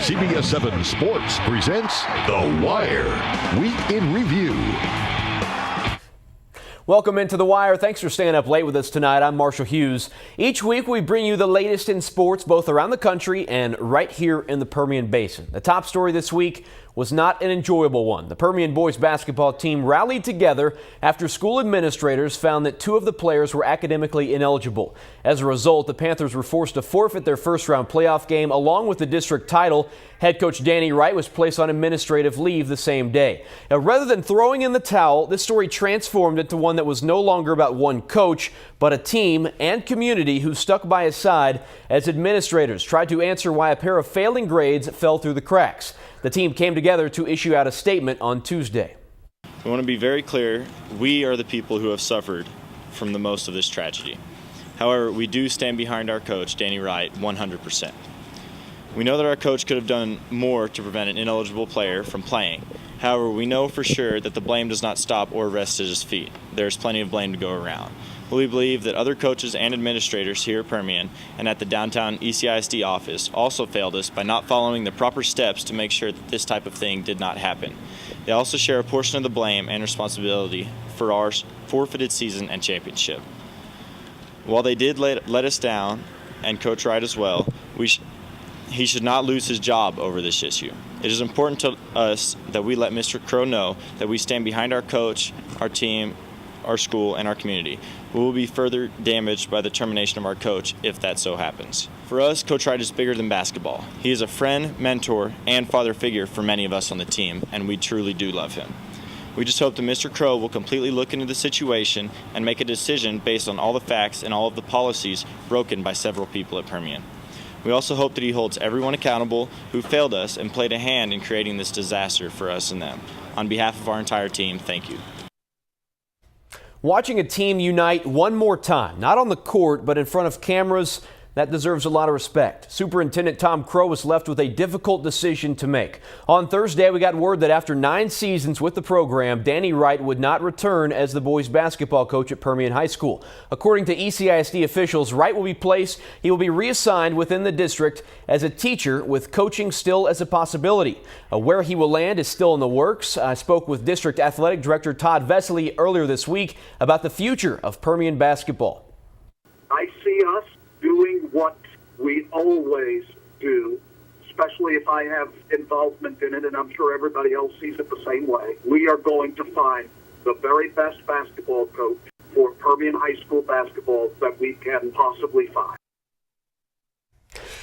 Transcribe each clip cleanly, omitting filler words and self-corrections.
CBS 7 Sports presents The Wire, Week in Review. Welcome into The Wire. Thanks for staying up late with us tonight. I'm Marshall Hughes. Each week we bring you the latest in sports, both around the country and right here in the Permian Basin. The top story this week was not an enjoyable one. The Permian boys basketball team rallied together after school administrators found that two of the players were academically ineligible. As a result, the Panthers were forced to forfeit their first-round playoff game along with the district title. Head coach Danny Wright was placed on administrative leave the same day. Now, rather than throwing in the towel, this story transformed into one that was no longer about one coach, but a team and community who stuck by his side as administrators tried to answer why a pair of failing grades fell through the cracks. The team came together to issue out a statement on Tuesday. We want to be very clear. We are the people who have suffered from the most of this tragedy. However, we do stand behind our coach, Danny Wright, 100%. We know that our coach could have done more to prevent an ineligible player from playing. However, we know for sure that the blame does not stop or rest at his feet. There's plenty of blame to go around. We believe that other coaches and administrators here at Permian and at the downtown ECISD office also failed us by not following the proper steps to make sure that this type of thing did not happen. They also share a portion of the blame and responsibility for our forfeited season and championship. While they did let us down, and Coach Wright as well, he should not lose his job over this issue. It is important to us that we let Mr. Crow know that we stand behind our coach, our team, our school, and our community. We will be further damaged by the termination of our coach if that so happens. For us, Coach Wright is bigger than basketball. He is a friend, mentor, and father figure for many of us on the team, and we truly do love him. We just hope that Mr. Crow will completely look into the situation and make a decision based on all the facts and all of the policies broken by several people at Permian. We also hope that he holds everyone accountable who failed us and played a hand in creating this disaster for us and them. On behalf of our entire team, thank you. Watching a team unite one more time, not on the court, but in front of cameras, that deserves a lot of respect. Superintendent Tom Crow was left with a difficult decision to make. On Thursday, we got word that after 9 seasons with the program, Danny Wright would not return as the boys basketball coach at Permian High School. According to ECISD officials, Wright will be reassigned within the district as a teacher, with coaching still as a possibility. Where he will land is still in the works. I spoke with District Athletic Director Todd Vesely earlier this week about the future of Permian basketball. I see us doing what we always do, especially if I have involvement in it, and I'm sure everybody else sees it the same way. We are going to find the very best basketball coach for Permian High School basketball that we can possibly find.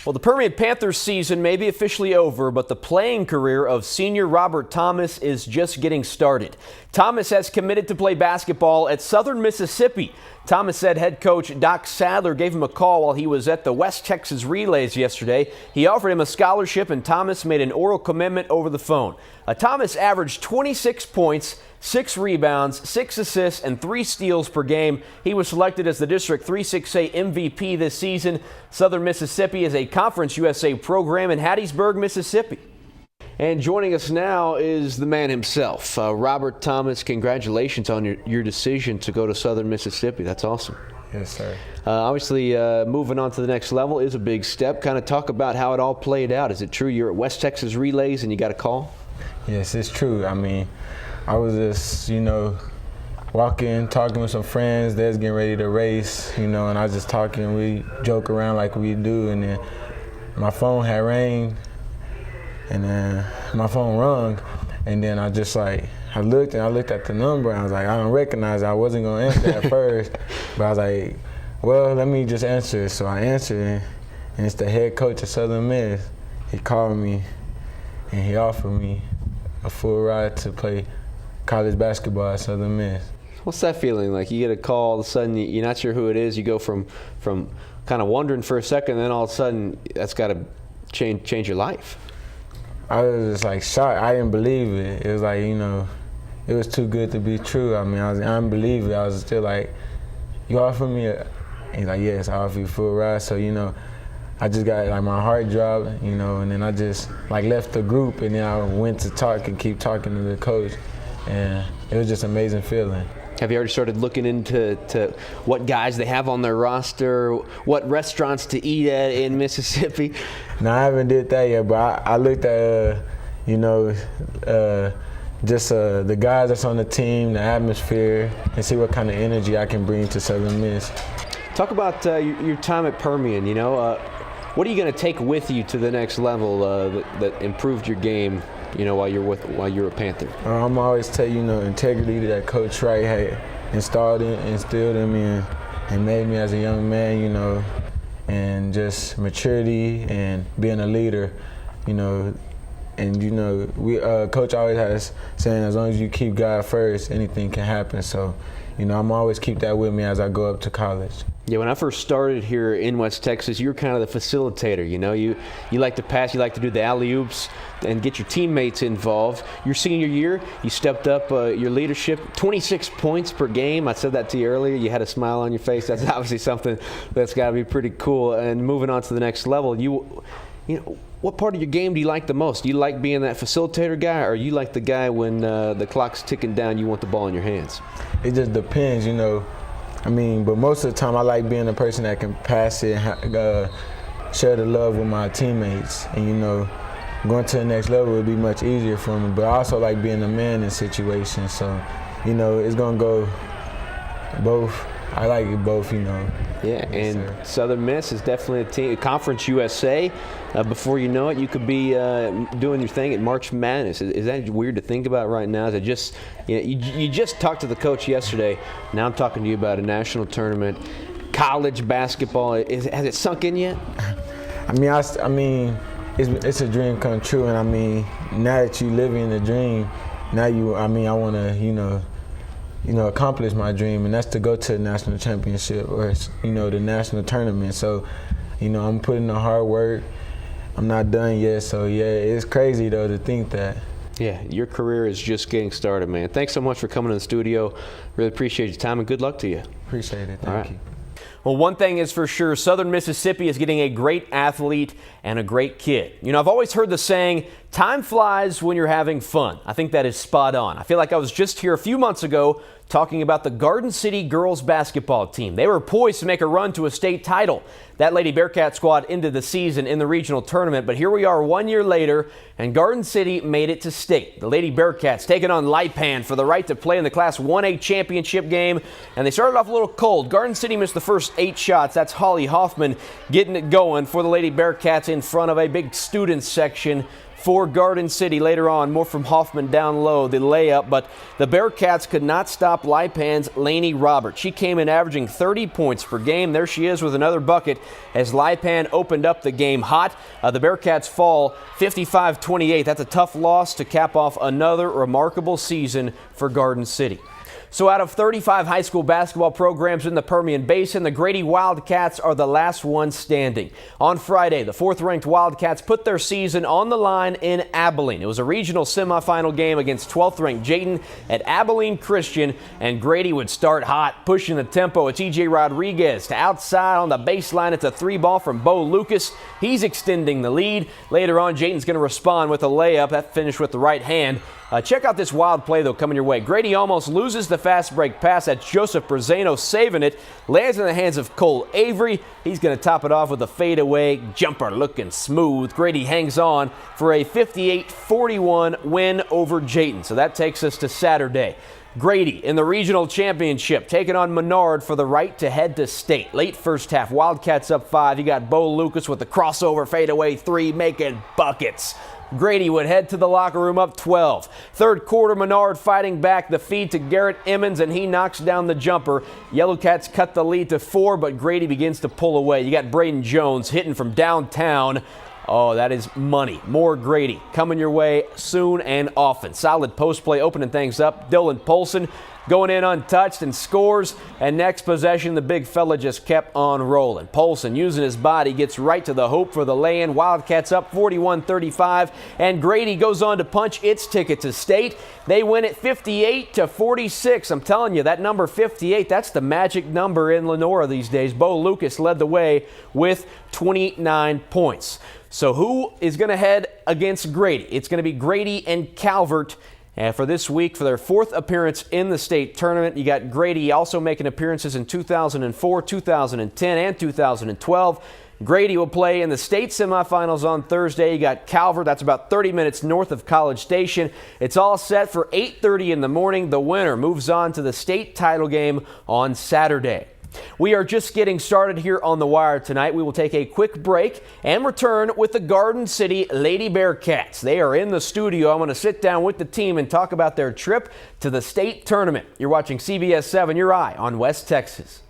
Well, the Permian Panthers season may be officially over, but the playing career of senior Robert Thomas is just getting started. Thomas has committed to play basketball at Southern Mississippi. Thomas said head coach Doc Sadler gave him a call while he was at the West Texas Relays yesterday. He offered him a scholarship, and Thomas made an oral commitment over the phone. Thomas averaged 26 points, 6 rebounds, 6 assists, and 3 steals per game. He was selected as the District 3-6A MVP this season. Southern Mississippi is a Conference USA program in Hattiesburg, Mississippi. And joining us now is the man himself, Robert Thomas. Congratulations on your decision to go to Southern Mississippi. That's awesome. Yes, sir. Obviously, moving on to the next level is a big step. Kind of talk about how it all played out. Is it true you're at West Texas Relays and you got a call? Yes, it's true. I mean, I was just, walking, talking with some friends. They was getting ready to race, and I was just talking. We joke around like we do, and then my phone had rang, and then my phone rung, and then I looked at the number, and I was like, I don't recognize it. I wasn't going to answer at first, but I was like, well, let me just answer it. So I answered it, and it's the head coach of Southern Miss. He called me, and he offered me a full ride to play college basketball at Southern Miss. What's that feeling like? You get a call, all of a sudden you're not sure who it is. You go from kind of wondering for a second, then all of a sudden that's got to change your life. I was just like shocked. I didn't believe it. It was like, it was too good to be true. I mean, I didn't I was still like, you offer me a, and he's like, yes, I offer you a full ride. So, I just got my heart dropped, and then I just left the group, and then I went to talk and keep talking to the coach, and it was just an amazing feeling. Have you already started looking into what guys they have on their roster, what restaurants to eat at in Mississippi? No, I haven't did that yet, but I looked at, just the guys that's on the team, the atmosphere, and see what kind of energy I can bring to Southern Miss. Talk about your time at Permian. What are you going to take with you to the next level that improved your game? While you're a Panther. I'm always tell you, integrity that Coach Wright had instilled in me and made me as a young man, and just maturity and being a leader, and Coach always has saying, as long as you keep God first, anything can happen. So, I'm always keep that with me as I go up to college. Yeah, when I first started here in West Texas, you were kind of the facilitator. You like to pass, you like to do the alley-oops and get your teammates involved. Your senior year, you stepped up your leadership, 26 points per game. I said that to you earlier. You had a smile on your face. That's obviously something that's got to be pretty cool. And moving on to the next level, what part of your game do you like the most? Do you like being that facilitator guy, or you like the guy when the clock's ticking down, you want the ball in your hands? It just depends, but most of the time I like being the person that can pass it and share the love with my teammates. And, going to the next level would be much easier for me. But I also like being a man in situations. So, it's going to go both. I like it both, Yeah, yes, and sir. Southern Miss is definitely a team. Conference USA, before you know it, you could be doing your thing at March Madness. Is that weird to think about right now? Is it just, you just talked to the coach yesterday. Now I'm talking to you about a national tournament, college basketball. Has it sunk in yet? It's a dream come true, and now that you live in the dream, now I want to, accomplish my dream, and that's to go to the national championship or, the national tournament. So, I'm putting the hard work. I'm not done yet, so yeah, it's crazy though to think that. Yeah, your career is just getting started, man. Thanks so much for coming to the studio. Really appreciate your time, and good luck to you. Appreciate it. Thank you. Well, one thing is for sure, Southern Mississippi is getting a great athlete and a great kid. I've always heard the saying, time flies when you're having fun. I think that is spot on. I feel like I was just here a few months ago talking about the Garden City girls basketball team. They were poised to make a run to a state title. That Lady Bearcat squad ended the season in the regional tournament, but here we are 1 year later, and Garden City made it to state. The Lady Bearcats taking on Lipan for the right to play in the Class 1A championship game, and they started off a little cold. Garden City missed the first 8 shots. That's Holly Hoffman getting it going for the Lady Bearcats in front of a big student section for Garden City. Later on, more from Hoffman down low, the layup, but the Bearcats could not stop Lipan's Lainey Roberts. She came in averaging 30 points per game. There she is with another bucket as Lipan opened up the game hot. The Bearcats fall 55-28. That's a tough loss to cap off another remarkable season for Garden City. So out of 35 high school basketball programs in the Permian Basin, the Grady Wildcats are the last one standing. On Friday, the 4th-ranked Wildcats put their season on the line in Abilene. It was a regional semifinal game against 12th-ranked Jayton at Abilene Christian, and Grady would start hot, pushing the tempo. It's E.J. Rodriguez to outside on the baseline. It's a 3-ball from Bo Lucas. He's extending the lead. Later on, Jayton's going to respond with a layup. That finished with the right hand. Check out this wild play, though, coming your way. Grady almost loses the fast break pass. That's Joseph Brazano saving it. Lands in the hands of Cole Avery. He's going to top it off with a fadeaway jumper looking smooth. Grady hangs on for a 58-41 win over Jayton. So that takes us to Saturday. Grady in the regional championship taking on Menard for the right to head to state. Late first half, Wildcats up 5. You got Bo Lucas with the crossover fadeaway 3 making buckets. Grady would head to the locker room up 12. Third quarter, Menard fighting back, the feed to Garrett Emmons, and he knocks down the jumper. Yellowcats cut the lead to 4, but Grady begins to pull away. You got Braden Jones hitting from downtown. Oh, that is money. More Grady coming your way soon and often. Solid post play opening things up. Dylan Polson going in untouched and scores. And next possession, the big fella just kept on rolling. Polson using his body gets right to the hoop for the lay-in. Wildcats up 41-35. And Grady goes on to punch its ticket to state. They win it 58-46. I'm telling you, that number 58, that's the magic number in Lenora these days. Bo Lucas led the way with 29 points. So who is going to head against Grady? It's going to be Grady and Calvert And for this week, for their 4th appearance in the state tournament, you got Grady also making appearances in 2004, 2010, and 2012. Grady will play in the state semifinals on Thursday. You got Calvert, that's about 30 minutes north of College Station. It's all set for 8:30 in the morning. The winner moves on to the state title game on Saturday. We are just getting started here on The Wire tonight. We will take a quick break and return with the Garden City Lady Bearcats. They are in the studio. I'm going to sit down with the team and talk about their trip to the state tournament. You're watching CBS 7, your eye on West Texas.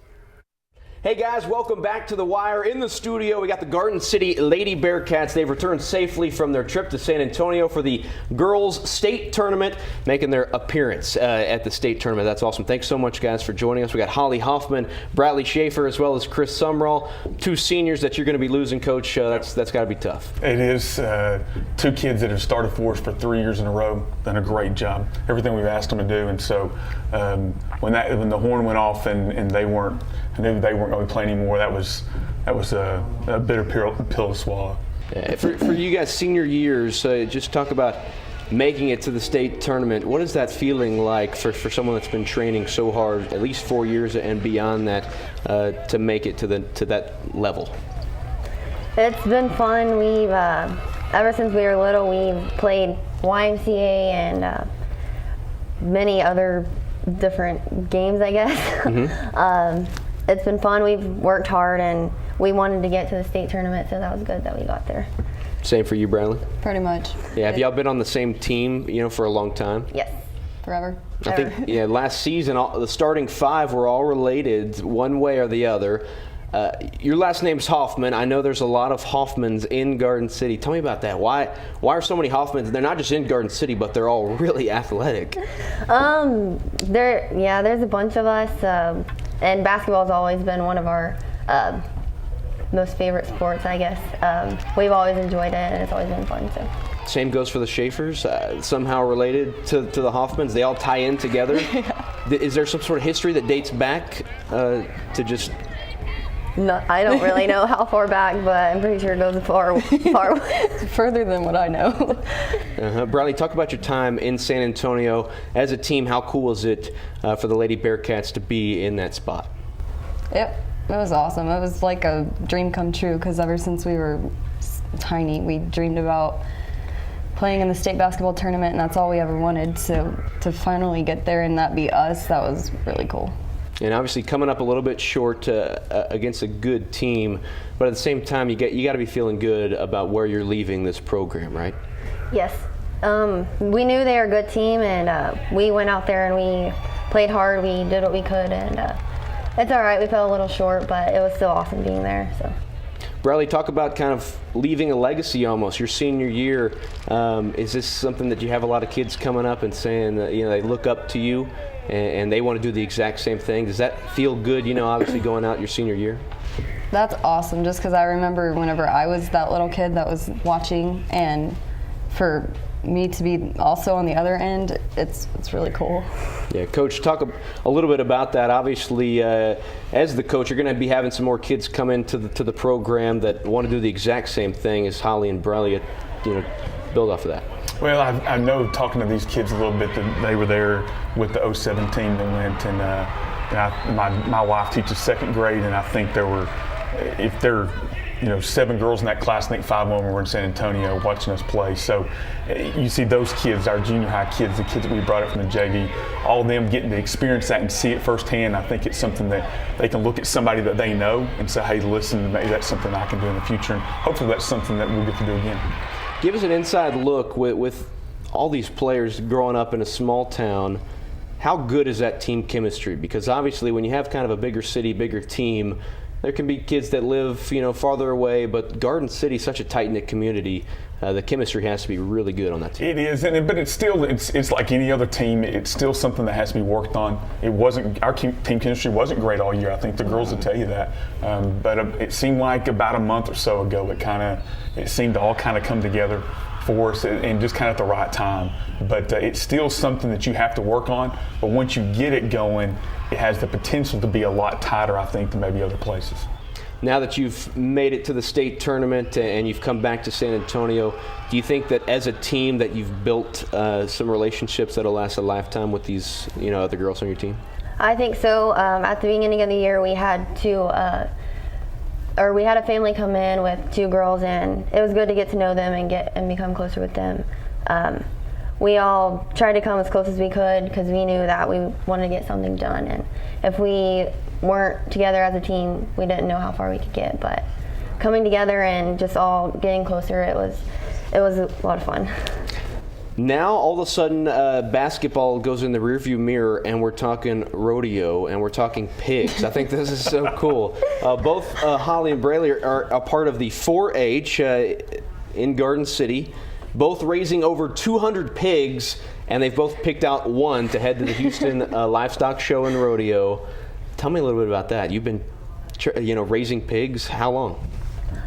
Hey guys, welcome back to The Wire. In the studio, we got the Garden City Lady Bearcats. They've returned safely from their trip to San Antonio for the girls' state tournament, making their appearance at the state tournament. That's awesome. Thanks so much, guys, for joining us. We got Holly Hoffman, Bradley Schaefer, as well as Chris Sumrall, 2 seniors that you're going to be losing, Coach. That's got to be tough. It is. 2 kids that have started for us for 3 years in a row, done a great job. Everything we've asked them to do, and so when the horn went off and they weren't going to play anymore, that was a bitter pill to swallow. Yeah, for you guys, senior years, just talk about making it to the state tournament. What is that feeling like for someone that's been training so hard, at least 4 years and beyond that, to make it to that level? It's been fun. We've ever since we were little, we've played YMCA and many other different games, I guess. Mm-hmm. It's been fun. We've worked hard, and we wanted to get to the state tournament, so that was good that we got there. Same for you, Bradley? Pretty much. Yeah, have y'all been on the same team, for a long time? Yes. Forever. I think, last season, the starting 5 were all related one way or the other. Your last name's Hoffman. I know there's a lot of Hoffmans in Garden City. Tell me about that. Why are so many Hoffmans? They're not just in Garden City, but they're all really athletic. There's a bunch of us, and basketball's always been one of our most favorite sports, I guess. We've always enjoyed it, and it's always been fun. So. Same goes for the Schaefers, somehow related to the Hoffmans. They all tie in together. Yeah. Is there some sort of history that dates back to just... No, I don't really know how far back, but I'm pretty sure it goes far further than what I know. Bradley, talk about your time in San Antonio as a team. How cool is it for the Lady Bearcats to be in that spot? Yep, it was awesome. It was like a dream come true because ever since we were tiny, we dreamed about playing in the state basketball tournament, and that's all we ever wanted. So to finally get there and that be us, that was really cool. And obviously coming up a little bit short against a good team, but at the same time you got to be feeling good about where you're leaving this program, right? Yes. We knew they were a good team, and we went out there and we played hard. We did what we could, and it's all right. We fell a little short, but it was still awesome being there. So. Bradley, talk about kind of leaving a legacy almost. Your senior year, is this something that you have a lot of kids coming up and saying that, they look up to you and they want to do the exact same thing? Does that feel good, obviously going out your senior year? That's awesome, just because I remember whenever I was that little kid that was watching, and for me to be also on the other end, it's really cool. Yeah, Coach, talk a little bit about that. Obviously, as the coach, you're going to be having some more kids come into the program that want to do the exact same thing as Holly and Bradley. Build off of that. Well, I know, talking to these kids a little bit, that they were there with the 07 team that went, and my wife teaches 2nd grade, and I think there were, if there 7 girls in that class, I think 5 of them were in San Antonio watching us play. So you see those kids, our junior high kids, the kids that we brought up from the JV, all of them getting to experience that and see it firsthand. I think it's something that they can look at somebody that they know and say, hey, listen, maybe that's something I can do in the future. And hopefully that's something that we'll get to do again. Give us an inside look with all these players growing up in a small town. How good is that team chemistry? Because obviously when you have kind of a bigger city, bigger team, there can be kids that live, farther away, but Garden City is such a tight-knit community. The chemistry has to be really good on that team. It is, but it's still, it's like any other team. It's still something that has to be worked on. Our team chemistry wasn't great all year. I think the girls will tell you that. But it seemed like about a month or so ago, it seemed to all kind of come together for us, and just kind of at the right time. But it's still something that you have to work on. But once you get it going, it has the potential to be a lot tighter, I think, than maybe other places. Now that you've made it to the state tournament and you've come back to San Antonio, do you think that as a team that you've built some relationships that'll last a lifetime with these, other girls on your team? I think so. At the beginning of the year, we had we had a family come in with 2 girls, and it was good to get to know them and become closer with them. We all tried to come as close as we could because we knew that we wanted to get something done, and if we weren't together as a team, we didn't know how far we could get. But coming together and just all getting closer, it was a lot of fun. Now, all of a sudden, basketball goes in the rearview mirror, and we're talking rodeo, and we're talking pigs. I think this is so cool. Both Holly and Braley are a part of the 4-H in Garden City, both raising over 200 pigs, and they've both picked out one to head to the Houston Livestock Show and Rodeo. Tell me a little bit about that. You've been, raising pigs. How long?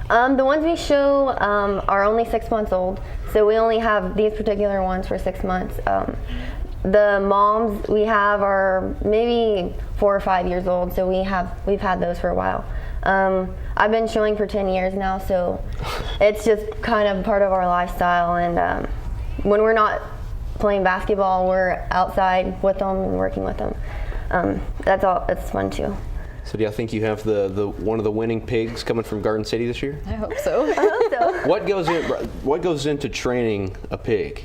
The ones we show are only 6 months old, so we only have these particular ones for 6 months. The moms we have are maybe 4 or 5 years old, so we've had those for a while. I've been showing for 10 years now, so it's just kind of part of our lifestyle. And when we're not playing basketball, we're outside with them and working with them. That's all. It's fun too. So do you think you have the one of the winning pigs coming from Garden City this year? I hope so. I hope so. What goes into training a pig?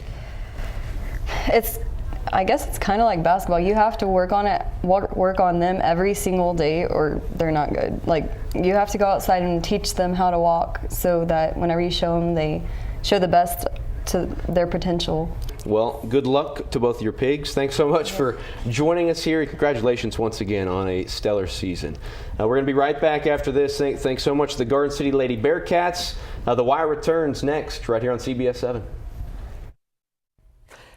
I guess it's kind of like basketball. You have to work on them every single day, or they're not good. Like, you have to go outside and teach them how to walk, so that whenever you show them, they show the best to their potential. Well, good luck to both your pigs. Thanks so much for joining us here. Congratulations once again on a stellar season. We're going to be right back after this. Thanks so much to the Garden City Lady Bearcats. The Wire returns next right here on CBS 7.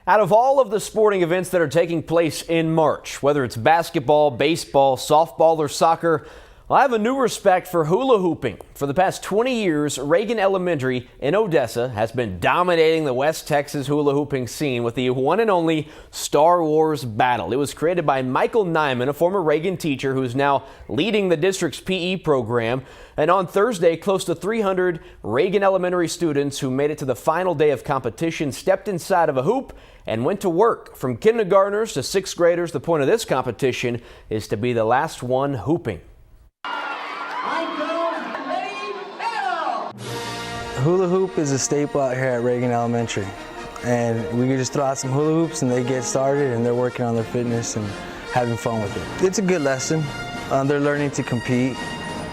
Out of all of the sporting events that are taking place in March, whether it's basketball, baseball, softball, or soccer, I have a new respect for hula hooping. For the past 20 years, Reagan Elementary in Odessa has been dominating the West Texas hula hooping scene with the one and only Star Wars Battle. It was created by Michael Nyman, a former Reagan teacher who's now leading the district's PE program. And on Thursday, close to 300 Reagan Elementary students who made it to the final day of competition stepped inside of a hoop and went to work. From kindergartners to 6th graders, the point of this competition is to be the last one hooping. Hula hoop is a staple out here at Reagan Elementary, and we can just throw out some hula hoops and they get started and they're working on their fitness and having fun with it. It's a good lesson. They're learning to compete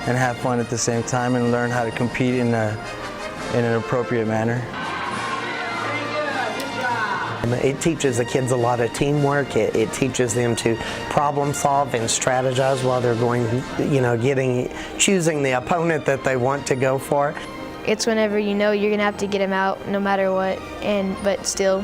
and have fun at the same time and learn how to compete in an appropriate manner. It teaches the kids a lot of teamwork. It teaches them to problem solve and strategize while they're going, choosing the opponent that they want to go for. It's whenever you're gonna have to get him out no matter what, but still,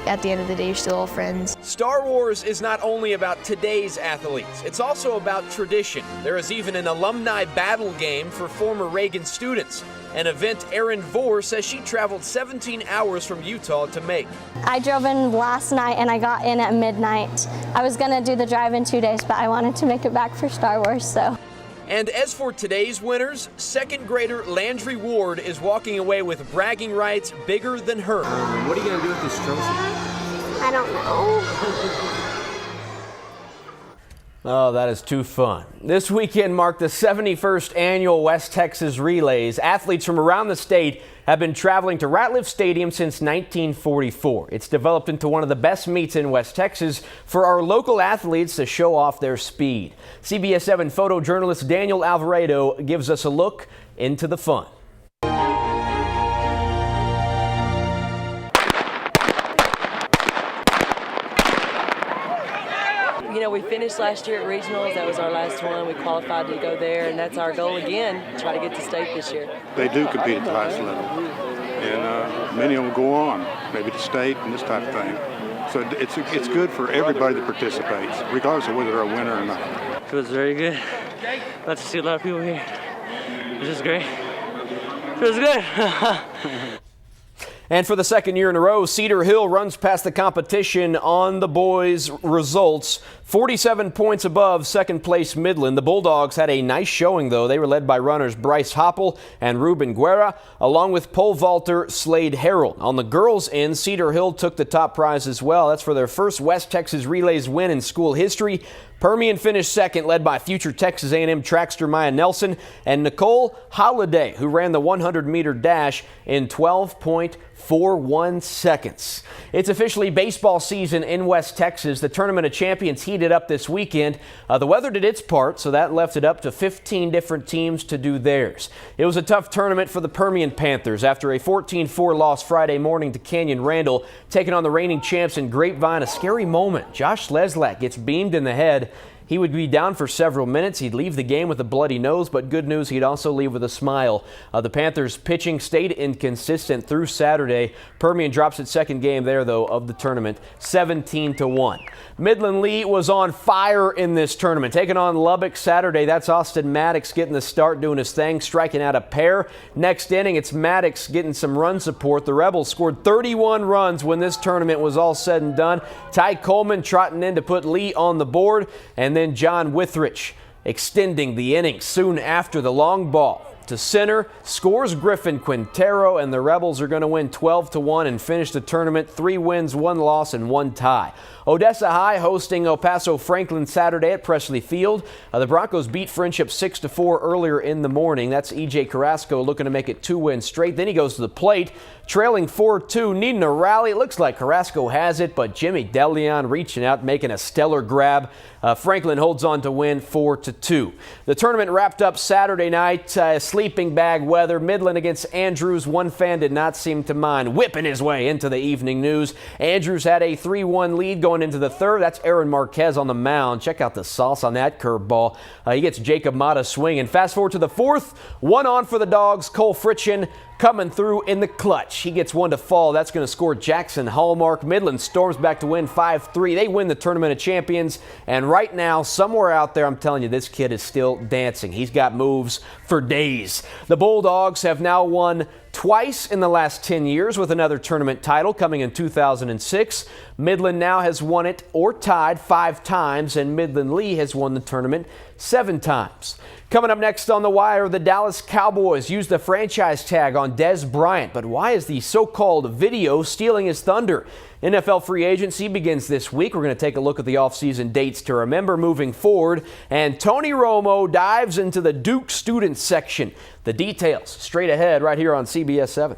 at the end of the day, you're still all friends. Star Wars is not only about today's athletes, it's also about tradition. There is even an alumni battle game for former Reagan students, an event Erin Vore says she traveled 17 hours from Utah to make. I drove in last night and I got in at midnight. I was gonna do the drive in 2 days, but I wanted to make it back for Star Wars, so. And as for today's winners, 2nd grader Landry Ward is walking away with bragging rights bigger than her. What are you going to do with this trophy? I don't know. Oh, that is too fun. This weekend marked the 71st annual West Texas Relays. Athletes from around the state have been traveling to Ratliff Stadium since 1944. It's developed into one of the best meets in West Texas for our local athletes to show off their speed. CBS 7 photojournalist Daniel Alvarado gives us a look into the fun. We finished last year at regionals. That was our last one. We qualified to go there, and that's our goal again, try to get to state this year. They do compete at the highest level, and many of them go on, maybe to state and this type of thing. So it's good for everybody that participates, regardless of whether they're a winner or not. It was very good. Got to see a lot of people here. It was just great. It was good. And for the second year in a row, Cedar Hill runs past the competition on the boys' results. 47 points above second place Midland. The Bulldogs had a nice showing, though. They were led by runners Bryce Hoppel and Ruben Guerra, along with pole vaulter Slade Harrell. On the girls' end, Cedar Hill took the top prize as well. That's for their first West Texas Relays win in school history. Permian finished second, led by future Texas A&M trackster Maya Nelson and Nicole Holliday, who ran the 100-meter dash in 12.41 seconds. It's officially baseball season in West Texas. The Tournament of Champions heated up this weekend. The weather did its part, so that left it up to 15 different teams to do theirs. It was a tough tournament for the Permian Panthers after a 14-4 loss Friday morning to Canyon Randall, taking on the reigning champs in Grapevine. A scary moment. Josh Leslak gets beamed in the head. He would be down for several minutes. He'd leave the game with a bloody nose, but good news, he'd also leave with a smile. The Panthers' pitching stayed inconsistent through Saturday. Permian drops its second game there, though, of the tournament, 17-1. Midland Lee was on fire in this tournament, taking on Lubbock Saturday. That's Austin Maddox getting the start, doing his thing, striking out a pair. Next inning, it's Maddox getting some run support. The Rebels scored 31 runs when this tournament was all said and done. Ty Coleman trotting in to put Lee on the board, and then John Withrich extending the inning soon after. The long ball to center, scores Griffin Quintero, and the Rebels are going to win 12-1 and finish the tournament 3 wins, 1 loss, and 1 tie. Odessa High hosting El Paso Franklin Saturday at Presley Field. The Broncos beat Friendship 6-4 earlier in the morning. That's E.J. Carrasco looking to make it 2 wins straight. Then he goes to the plate, trailing 4-2, needing a rally. It looks like Carrasco has it, but Jimmy DeLeon reaching out, making a stellar grab. Franklin holds on to win 4-2. The tournament wrapped up Saturday night. Sleeping bag weather. Midland against Andrews. One fan did not seem to mind, whipping his way into the evening news. Andrews had a 3-1 lead going into the third. That's Aaron Marquez on the mound. Check out the sauce on that curveball. He gets Jacob Mata swinging. Fast forward to the fourth. 1 on for the Dogs. Cole Fritchen coming through in the clutch. He gets 1 to fall. That's going to score Jackson Hallmark. Midland storms back to win 5-3. They win the Tournament of Champions. And right now, somewhere out there, I'm telling you, this kid is still dancing. He's got moves for days. The Bulldogs have now won twice in the last 10 years, with another tournament title coming in 2006. Midland now has won it or tied 5 times, and Midland Lee has won the tournament 7 times. Coming up next on The Wire, the Dallas Cowboys used the franchise tag on Dez Bryant, but why is the so-called video stealing his thunder? NFL free agency begins this week. We're going to take a look at the offseason dates to remember moving forward. And Tony Romo dives into the Duke student section. The details straight ahead right here on CBS 7.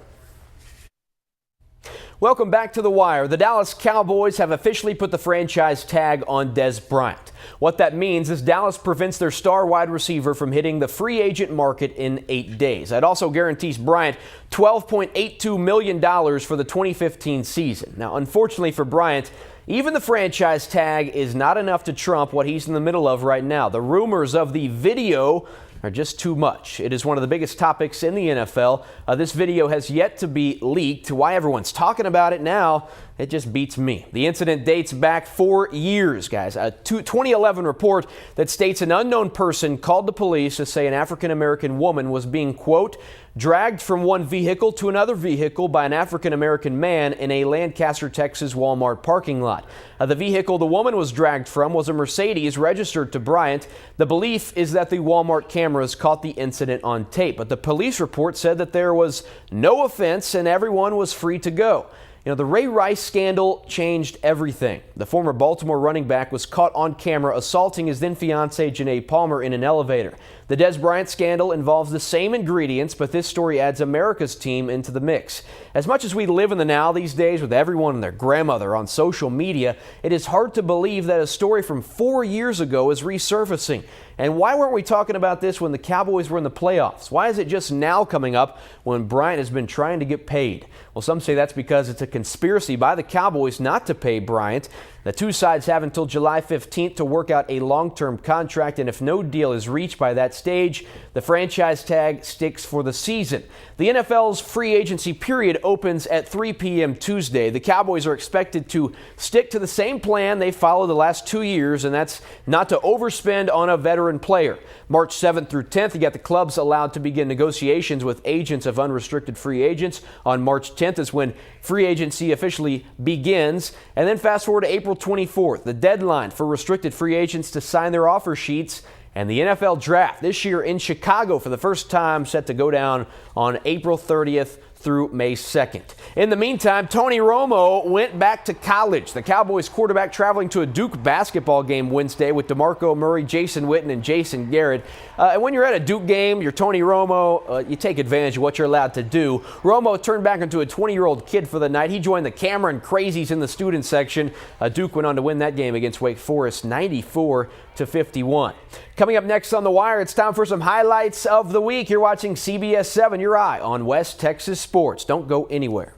Welcome back to The Wire. The Dallas Cowboys have officially put the franchise tag on Dez Bryant. What that means is Dallas prevents their star wide receiver from hitting the free agent market in 8 days. That also guarantees Bryant $12.82 million for the 2015 season. Now, unfortunately for Bryant, even the franchise tag is not enough to trump what he's in the middle of right now. The rumors of the video are just too much. It is one of the biggest topics in the NFL. This video has yet to be leaked. Why everyone's talking about it now, it just beats me. The incident dates back 4 years, guys. A 2011 report that states an unknown person called the police to say an African-American woman was being, quote, dragged from one vehicle to another vehicle by an African-American man in a Lancaster, Texas Walmart parking lot. The vehicle the woman was dragged from was a Mercedes registered to Bryant. The belief is that the Walmart cameras caught the incident on tape, but the police report said that there was no offense and everyone was free to go. You know, the Ray Rice scandal changed everything. The former Baltimore running back was caught on camera assaulting his then-fiancée Janae Palmer in an elevator. The Dez Bryant scandal involves the same ingredients, but this story adds America's team into the mix. As much as we live in the now these days with everyone and their grandmother on social media, it is hard to believe that a story from 4 years ago is resurfacing. And why weren't we talking about this when the Cowboys were in the playoffs? Why is it just now coming up when Bryant has been trying to get paid? Well, some say that's because it's a conspiracy by the Cowboys not to pay Bryant. The two sides have until July 15th to work out a long-term contract, and if no deal is reached by that stage, the franchise tag sticks for the season. The NFL's free agency period opens at 3 p.m. Tuesday. The Cowboys are expected to stick to the same plan they followed the last 2 years, and that's not to overspend on a veteran player. March 7th through 10th, you got the clubs allowed to begin negotiations with agents of unrestricted free agents. On March 10th is when free agency officially begins. And then fast forward to April 24th, the deadline for restricted free agents to sign their offer sheets. And the NFL draft this year in Chicago for the first time, set to go down on April 30th through May 2nd. In the meantime, Tony Romo went back to college. The Cowboys quarterback traveling to a Duke basketball game Wednesday with DeMarco Murray, Jason Witten, and Jason Garrett. And when you're at a Duke game, you're Tony Romo, you take advantage of what you're allowed to do. Romo turned back into a 20-year-old kid for the night. He joined the Cameron Crazies in the student section. Duke went on to win that game against Wake Forest 94-51. Coming up next on The Wire, it's time for some highlights of the week. You're watching CBS 7, your eye on West Texas sports. Don't go anywhere.